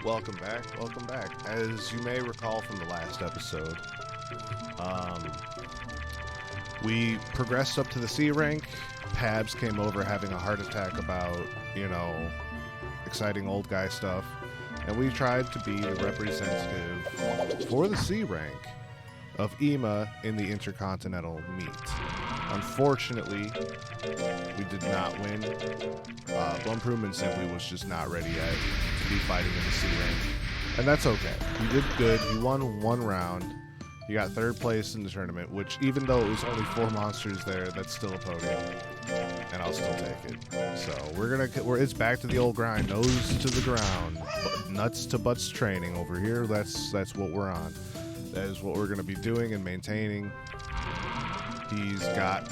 Welcome back. Welcome back. As you may recall from the last episode, we progressed up to the C rank. Pabs came over having a heart attack about, exciting old guy stuff. And we tried to be the representative for the C rank of EMA in the Intercontinental meet. Unfortunately, we did not win. Blumproom simply was just not ready yet to be fighting in the C rank. And that's okay. He did good. He won one round. He got third place in the tournament, which even though it was only 4 monsters there, that's still a podium. And I'll still take it. So it's back to the old grind. Nose to the ground. Nuts to butts training over here. That's what we're on. That is what we're going to be doing and maintaining. He's got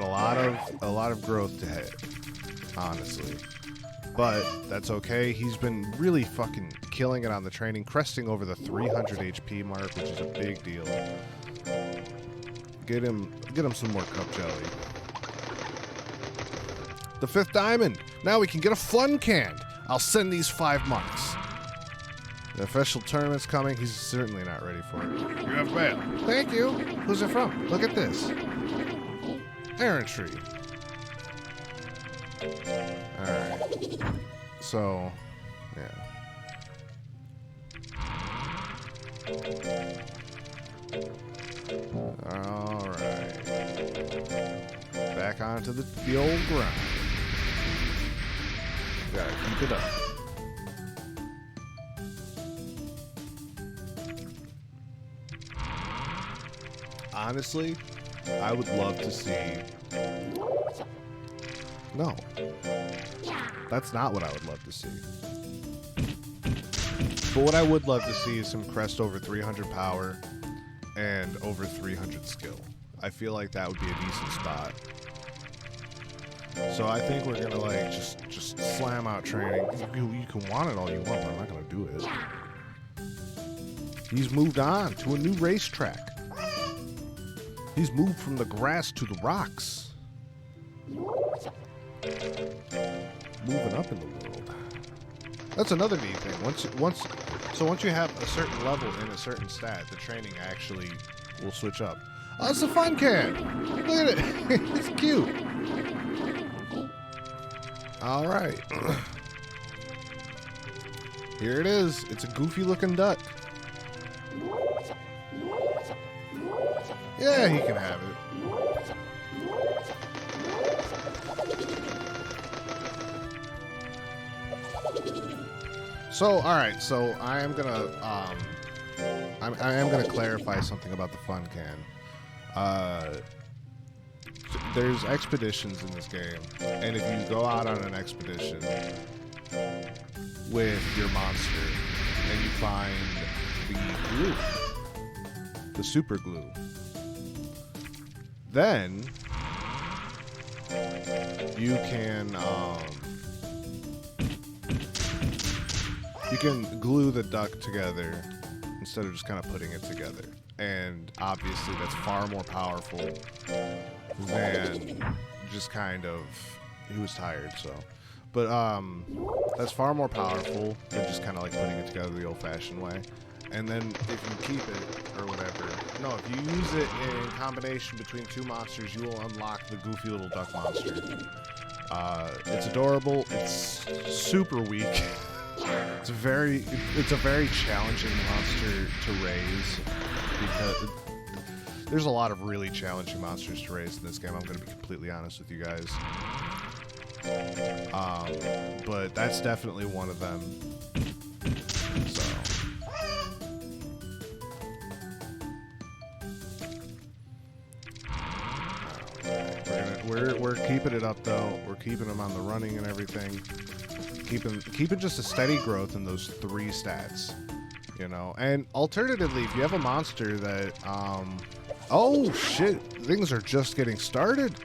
a lot of growth to hit, honestly. But that's okay. He's been really fucking killing it on the training, cresting over the 300 HP mark, which is a big deal. Get him some more cup jelly. The 5th diamond. Now we can get a fun can. I'll send these 5 monks. The official tournament's coming. He's certainly not ready for it. You have mail. Thank you. Who's it from? Look at this. Errantry. Alright. So, yeah. Alright. Back onto the old grind. Gotta keep it up. Honestly, I would love to see... No. That's not what I would love to see. But what I would love to see is some crest over 300 power and over 300 skill. I feel like that would be a decent spot. So I think we're gonna just slam out training. You can want it all you want, but I'm not gonna do it. He's moved on to a new racetrack. He's moved from the grass to the rocks. Moving up in the world. That's another neat thing. Once you have a certain level in a certain stat, the training actually will switch up. Oh, it's a fun can. Look at it. It's cute. All right. Here it is. It's a goofy looking duck. Yeah, he can have it. So, all right. So I am gonna clarify something about the fun can. There's expeditions in this game, and if you go out on an expedition with your monster and you find the glue, the super glue, then you can glue the duck together instead of just kind of putting it together. And obviously that's far more powerful than just kind of... He was tired, so... But that's far more powerful than just kind of like putting it together the old-fashioned way. And then if you keep it, or whatever... No, if you use it in combination between 2 monsters, you will unlock the goofy little duck monster. It's adorable. It's super weak. It's a very challenging monster to raise, because there's a lot of really challenging monsters to raise in this game. I'm going to be completely honest with you guys. But that's definitely one of them. So. We're keeping it up though. We're keeping them on the running and everything. Keeping just a steady growth in those 3 stats, And alternatively, if you have a monster that, oh shit, things are just getting started.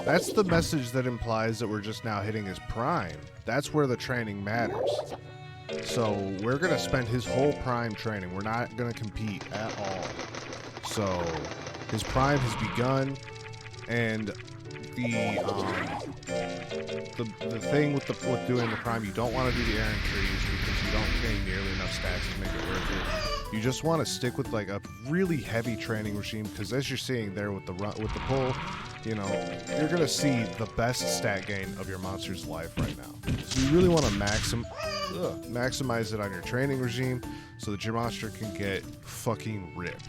That's the message that implies that we're just now hitting his prime. That's where the training matters. So we're gonna spend his whole prime training. We're not gonna compete at all. So his prime has begun, and the thing with doing the prime, you don't want to do the errant trees because you don't gain nearly enough stats to make it worth it. You just want to stick with like a really heavy training regime, because as you're seeing there with the pull, you know, you're gonna see the best stat gain of your monster's life right now. So you really want to maximize it on your training regime so that your monster can get fucking ripped.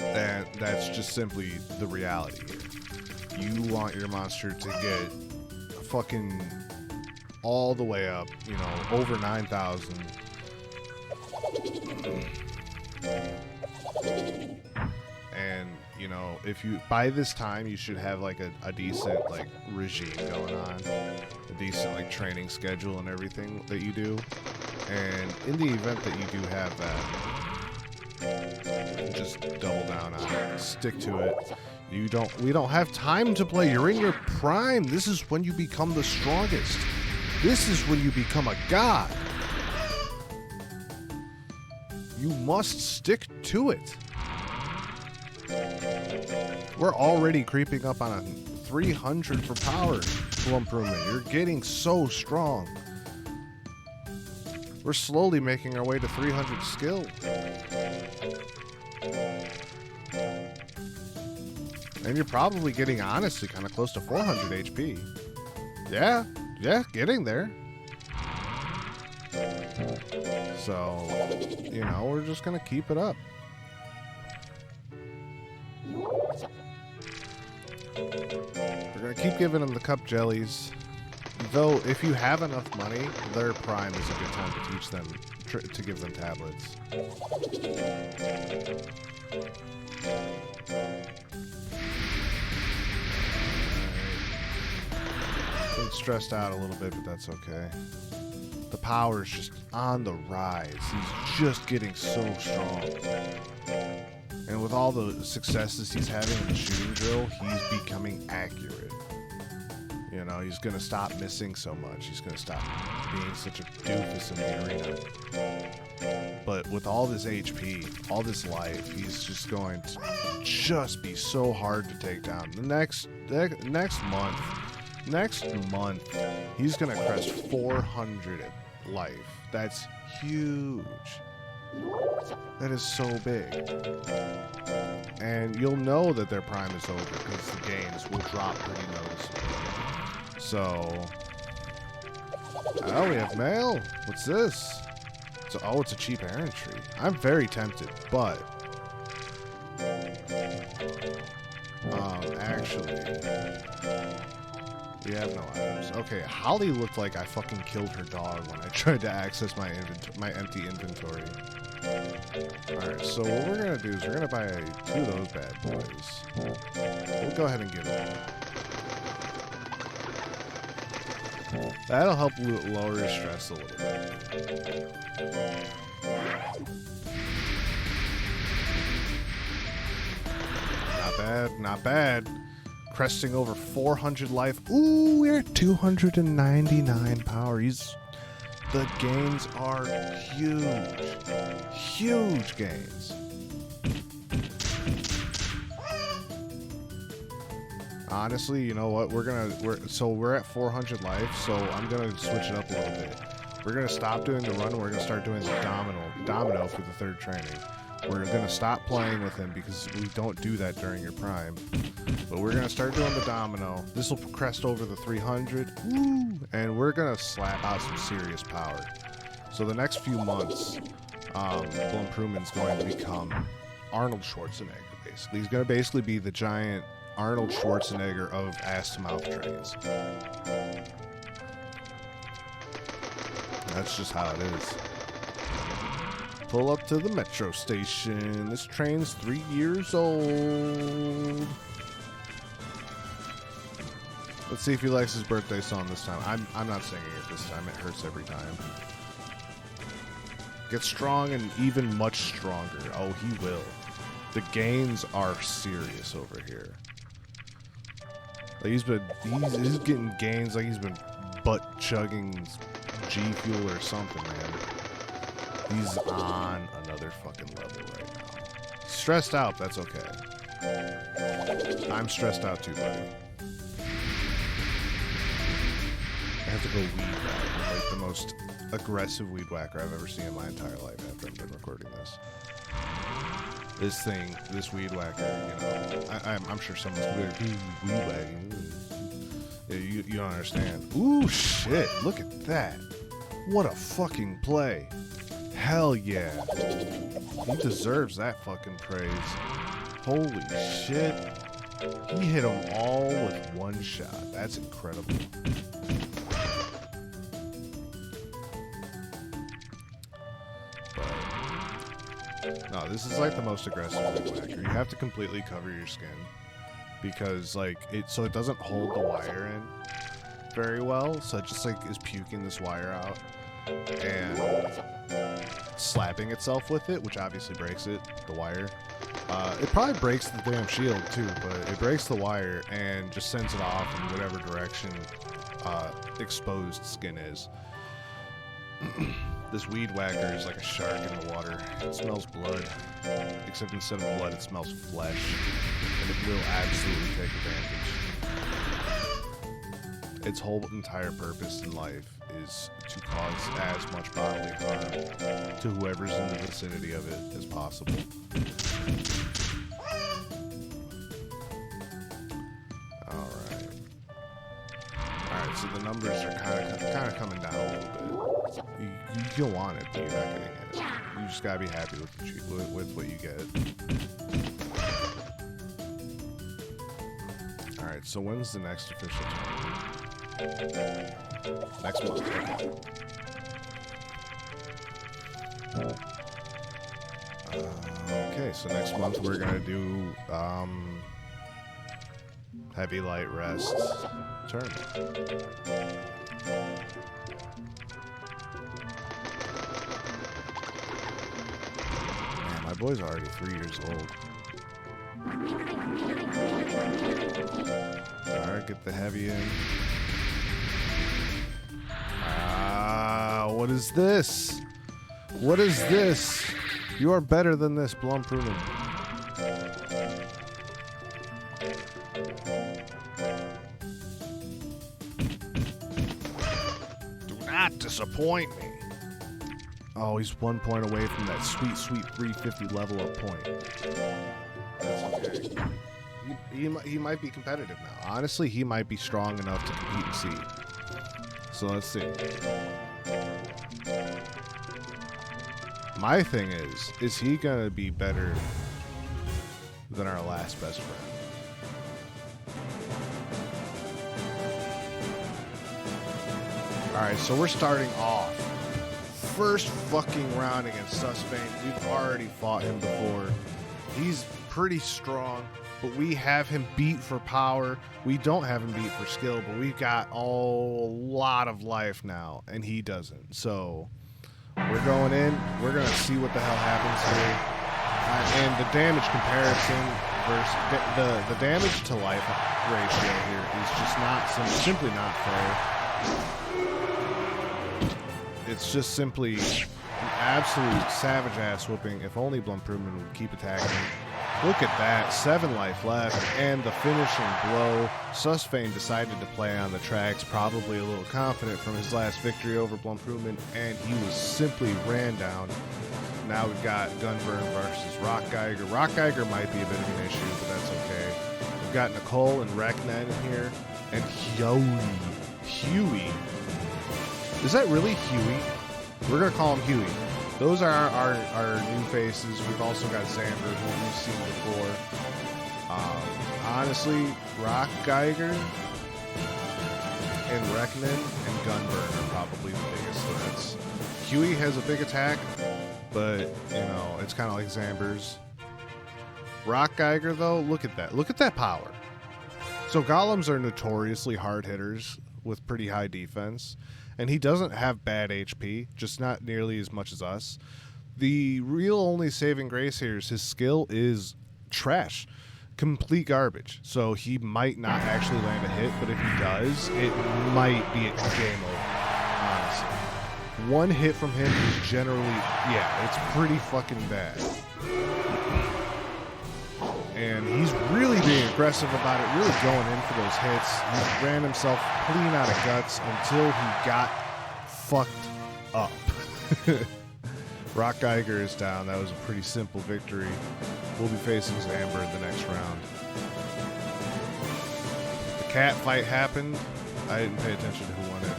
And that's just simply the reality here. You want your monster to get fucking all the way up, you know, over 9,000. And, you know, if you, by this time, you should have like a decent like regime going on, a decent like training schedule and everything that you do. And in the event that you do have that, just double down on it, stick to it. We don't have time to play. You're in your prime. This is when you become the strongest. This is when you become a god. You must stick to it. We're already creeping up on a 300 for power improvement. You're getting so strong. We're slowly making our way to 300 skill. And you're probably getting, honestly, kind of close to 400 HP. Yeah, getting there. So, you know, we're just going to keep it up. We're going to keep giving them the cup jellies. Though, if you have enough money, their prime is a good time to teach them, to give them tablets. Been stressed out a little bit, but that's okay. The power is just on the rise. He's just getting so strong. And with all the successes he's having in the shooting drill, he's becoming accurate. You know, he's going to stop missing so much. He's going to stop being such a doofus in the arena. But with all this HP, all this life, he's just going to just be so hard to take down. The next month, he's going to crest 400 life. That's huge. That is so big. And you'll know that their prime is over because the gains will drop pretty noticeably. So, oh, we have mail. What's this? So, oh, it's a cheap errant tree. I'm very tempted, but actually, we have no items. Okay, Holly looked like I fucking killed her dog when I tried to access my empty inventory. Alright, so what we're gonna do is we're gonna buy 2 of those bad boys. We'll go ahead and give them. That'll help lower your stress a little bit. Not bad, not bad. Cresting over 400 life. Ooh, we're at 299 power. The gains are huge. Huge gains. Honestly, you know what? We're at 400 life, so I'm gonna switch it up a little bit. We're gonna stop doing the run and we're gonna start doing the domino for the 3rd training. We're gonna stop playing with him because we don't do that during your prime. But we're gonna start doing the domino. This will crest over the 300. Woo! And we're gonna slap out some serious power. So the next few months, Flumbigrigar's going to become Arnold Schwarzenegger, basically. He's gonna basically be the giant Arnold Schwarzenegger of ass-to-mouth trains. That's just how it is. Pull up to the metro station. This train's 3 years old. Let's see if he likes his birthday song this time. I'm not singing it this time. It hurts every time. Get strong and even much stronger. Oh, he will. The gains are serious over here. Like he's getting gains like he's been butt chugging G Fuel or something, man. He's on another fucking level right now. Stressed out, that's okay. I'm stressed out too, buddy. have to go weed whack. Like the most aggressive weed whacker I've ever seen in my entire life after I've been recording this. This weed whacker, you know, I'm sure someone's gonna be like, weed whacking. Yeah, you don't understand. Ooh, shit, look at that. What a fucking play. Hell yeah. He deserves that fucking praise. Holy shit. He hit them all with one shot. That's incredible. But, no, this is like the most aggressive weed whacker. You have to completely cover your skin because like it doesn't hold the wire in very well. So it just like is puking this wire out and slapping itself with it, which obviously breaks it, the wire. It probably breaks the damn shield too, but it breaks the wire and just sends it off in whatever direction exposed skin is. This weed whacker is like a shark in the water. It smells blood, except instead of blood, it smells flesh, and it will absolutely take advantage. Its whole entire purpose in life is to cause as much bodily harm to whoever's in the vicinity of it as possible. Alright, so the numbers are kind of coming down a little bit. You'll want it, but you're not getting it. You just gotta be happy with what you get. Alright, so when's the next official tournament? Next month. Okay, so next month we're gonna do heavy light rest tournament. Man, my boy's already 3 years old. Alright, get the heavy in. What is this? What is this? You are better than this, Blumproven. Do not disappoint me. Oh, he's 1 point away from that sweet, sweet 350 level up point. That's okay. He might be competitive now. Honestly, he might be strong enough to compete in C. So let's see. My thing is he gonna be better than our last best friend? Alright, so we're starting off. First fucking round against Susbane. We've already fought him before. He's pretty strong, but we have him beat for power. We don't have him beat for skill, but we've got a lot of life now, and he doesn't. So we're going in. We're going to see what the hell happens here. And the damage comparison versus the damage to life ratio here is just simply not fair. It's just simply an absolute savage ass whooping. If only Blumproven would keep attacking. Look at that, 7 life left, and the finishing blow. Susbane decided to play on the tracks, probably a little confident from his last victory over Blumproven, and he was simply ran down. Now we've got Gunburn versus Rock Geiger. Rock Geiger might be a bit of an issue, but that's okay. We've got Nicole and Reknen in here, and Huey. Is that really Huey? We're going to call him Huey. Those are our new faces. We've also got Xander, who we've seen before. Honestly, Rock Geiger and Reknen and Gunburn are probably the biggest threats. Huey has a big attack, but, you know, it's kind of like Zamber's. Rock Geiger, though, look at that. Look at that power. So golems are notoriously hard hitters with pretty high defense. And he doesn't have bad HP, just not nearly as much as us. The real only saving grace here is his skill is trash. Complete garbage. So he might not actually land a hit, but if he does, it might be a game over, honestly. One hit from him is generally, yeah, it's pretty fucking bad. And he's really being aggressive about it, really going in for those hits. He ran himself clean out of guts until he got fucked up. Rock Geiger is down. That was a pretty simple victory. We'll be facing Zamber in the next round. The cat fight happened. I didn't pay attention to who won it.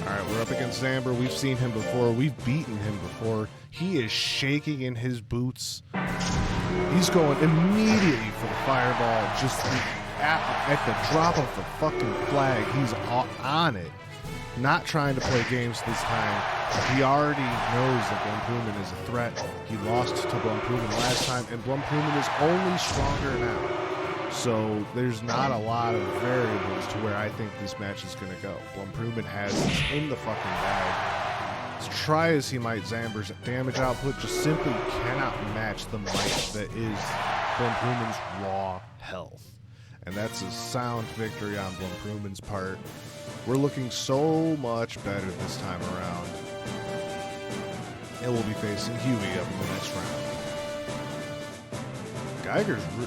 Alright, we're up against Zamber. We've seen him before. We've beaten him before. He is shaking in his boots. He's going immediately for the fireball. Just at the drop of the fucking flag, he's on it. Not trying to play games this time. He already knows that Blumpumen is a threat. He lost to Blumpumen last time, and Blumpumen is only stronger now. So there's not a lot of variables to where I think this match is going to go. Blumpumen has this in the fucking bag. As try as he might, Zamber's damage output just simply cannot match the might that is Blumpumen's raw health. And that's a sound victory on Blumpumen's part. We're looking so much better this time around. And we'll be facing Huey up in the next round.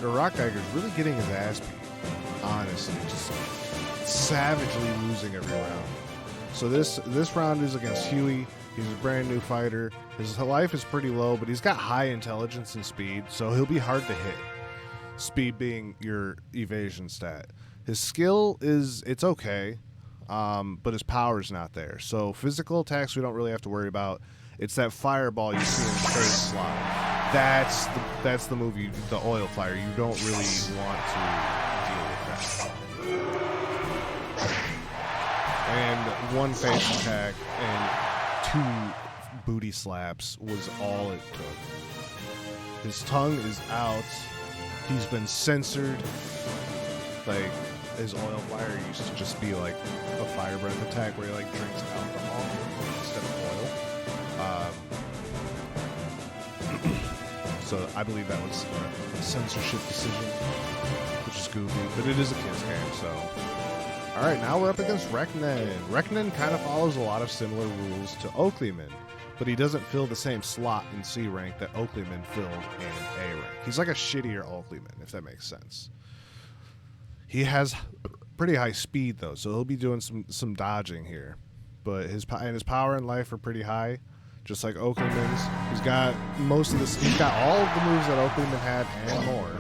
Rock Geiger's really getting his ass beat. Honestly, just savagely losing every round. So this round is against Huey. He's a brand new fighter. His life is pretty low, but he's got high intelligence and speed, so he'll be hard to hit. Speed being your evasion stat. His skill it's okay. But his power's not there. So physical attacks we don't really have to worry about. It's that fireball you see in the face slot. That's the move, the oil fire. You don't really want to deal with that. And one face attack and 2 booty slaps was all it took. His tongue is out. He's been censored. Like, his oil fire used to just be like a fire breath attack where he like drinks alcohol instead of oil. So I believe that was a censorship decision, which is goofy, but it is a kid's game, so. Alright, now we're up against Reknen. Reknen kind of follows a lot of similar rules to Oakleyman, but he doesn't fill the same slot in C rank that Oakleyman filled in A rank. He's like a shittier Oakleyman, if that makes sense. He has pretty high speed though, so he'll be doing some dodging here. But his power and life are pretty high, just like Oakleyman's. He's got most of this. He's got all of the moves that Oakleyman had and more.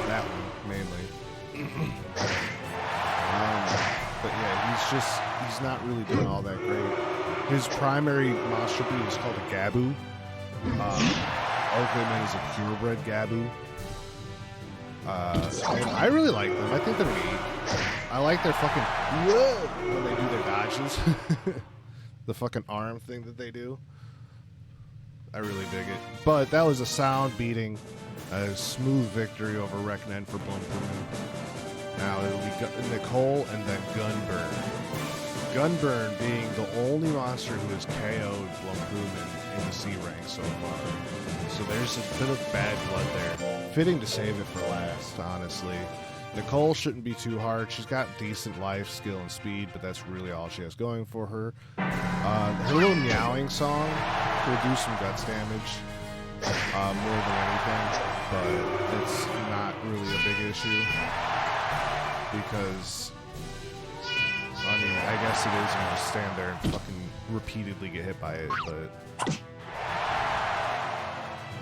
That one mainly. But yeah, he's not really doing all that great. His primary monster beat is called a Gabu. Oakleyman is a purebred Gabu. And I really like them. I think they're neat. I like their fucking when they do their dodges. The fucking arm thing that they do. I really dig it. But that was a sound beating, a smooth victory over Reknen for Blumpumen. Now it'll be Nicole and then Gunburn. Gunburn being the only monster who has KO'd Blumpumen in the C rank so far. So there's a bit of bad blood there. Fitting to save it for last, honestly. Nicole shouldn't be too hard. She's got decent life, skill, and speed, but that's really all she has going for her. Her little meowing song will do some guts damage more than anything, but it's not really a big issue because, I mean, I guess it is going to stand there and fucking repeatedly get hit by it, but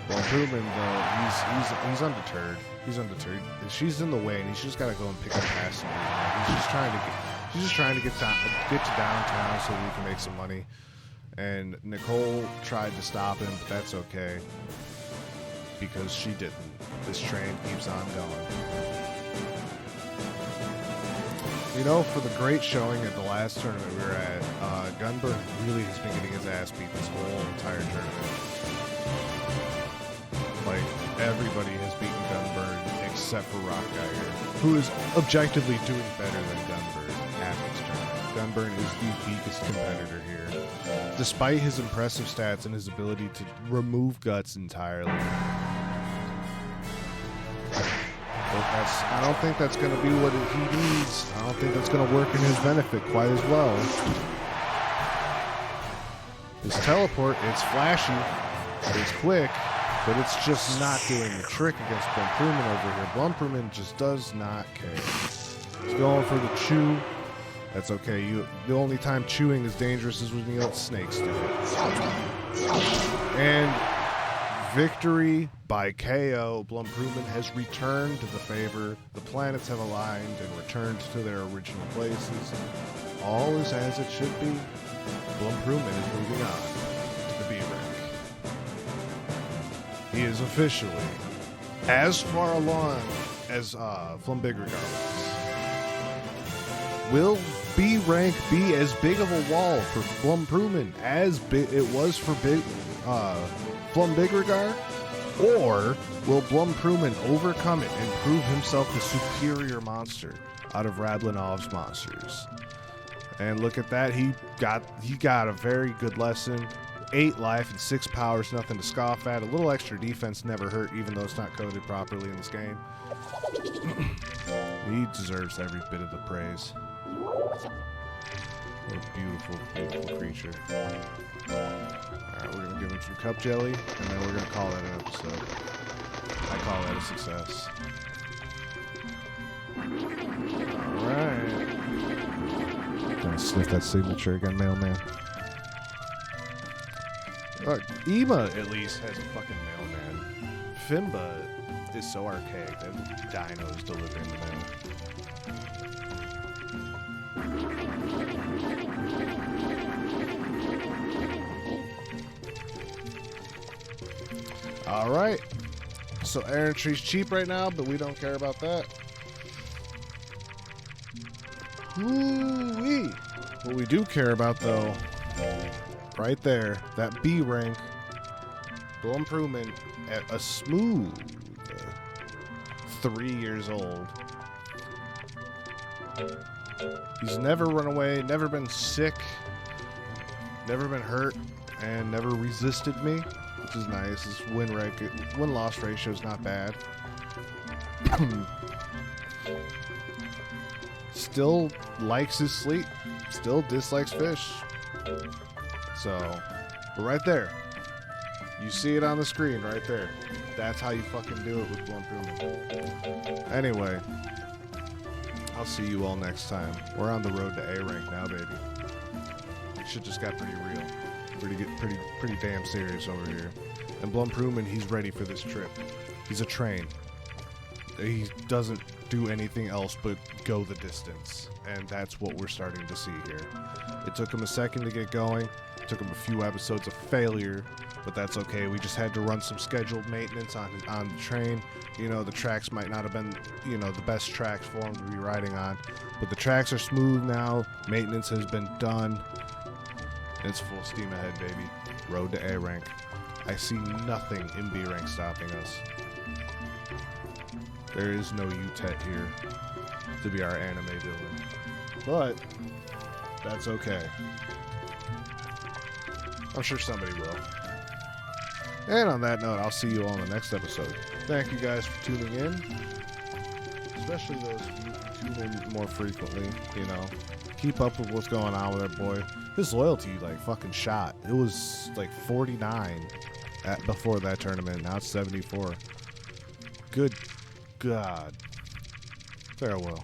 Blumpumen, though, he's undeterred. He's undeterred. She's in the way, and he's just got to go and pick up passengers. She's just trying to get to downtown so we can make some money. And Nicole tried to stop him, but that's okay because she didn't. This train keeps on going. You know, for the great showing at the last tournament we were at, Gunburn really has been getting his ass beat this whole entire tournament. Like, everybody has beaten Gunburn except for Rock Geiger, who is objectively doing better than Gunburn at this tournament. Gunburn is the weakest competitor here, despite his impressive stats and his ability to remove guts entirely. But I don't think that's going to be what he needs. I don't think that's going to work in his benefit quite as well. His teleport, it's flashy, it's quick, but it's just not doing the trick against Blumpruman over here. Blumpruman just does not care. He's going for the chew. That's okay. The only time chewing is dangerous is when you let snakes do it. And victory by KO. Blumpruman has returned to the favor. The planets have aligned and returned to their original places. All is as it should be. Blumpruman is moving on to the B rank. He is officially as far along as Flumbigrigar was. Will B rank be as big of a wall for Blumpruman as it was for Flumbigrigar? Or will Blumpruman overcome it and prove himself the superior monster out of Radlanov's monsters? And look at that, he got a very good lesson. 8 life and 6 powers, nothing to scoff at. A little extra defense never hurt, even though it's not coded properly in this game. He deserves every bit of the praise. What a beautiful, beautiful creature. Alright, we're gonna give him some cup jelly, and then we're gonna call that an episode. I call that a success. Alright. Gonna sniff that signature again, mailman. Ema at least has a fucking mailman. Fimba is so archaic that dinos deliver in the mail. Alright. So Errantry's cheap right now, but we don't care about that. Woo-wee. What we do care about, though, right there, that B rank, Blumpruman at a smooth 3 years old. He's never run away, never been sick, never been hurt, and never resisted me, which is nice. His win-loss ratio is not bad. Still likes his sleep, still dislikes fish. So, but right there, you see it on the screen right there. That's how you fucking do it with Blumpruman. Anyway, I'll see you all next time. We're on the road to A rank now, baby. Shit just got pretty real, pretty damn serious over here. And Blumpruman, he's ready for this trip. He's a train. He doesn't do anything else but go the distance, and that's what we're starting to see here. It took him a second to get going. It took him a few episodes of failure, but that's okay. We just had to run some scheduled maintenance on the train. You know, the tracks might not have been, you know, the best tracks for him to be riding on, but the tracks are smooth now. Maintenance has been done. It's full steam ahead, baby. Road to A rank. I see nothing in B rank stopping us. There is no UTET here to be our anime villain. But that's okay. I'm sure somebody will. And on that note, I'll see you all in the next episode. Thank you guys for tuning in. Especially those of you who tune in more frequently, you know. Keep up with what's going on with that boy. His loyalty, like, fucking shot. It was, like, 49 before that tournament. Now it's 74. Good God. Farewell.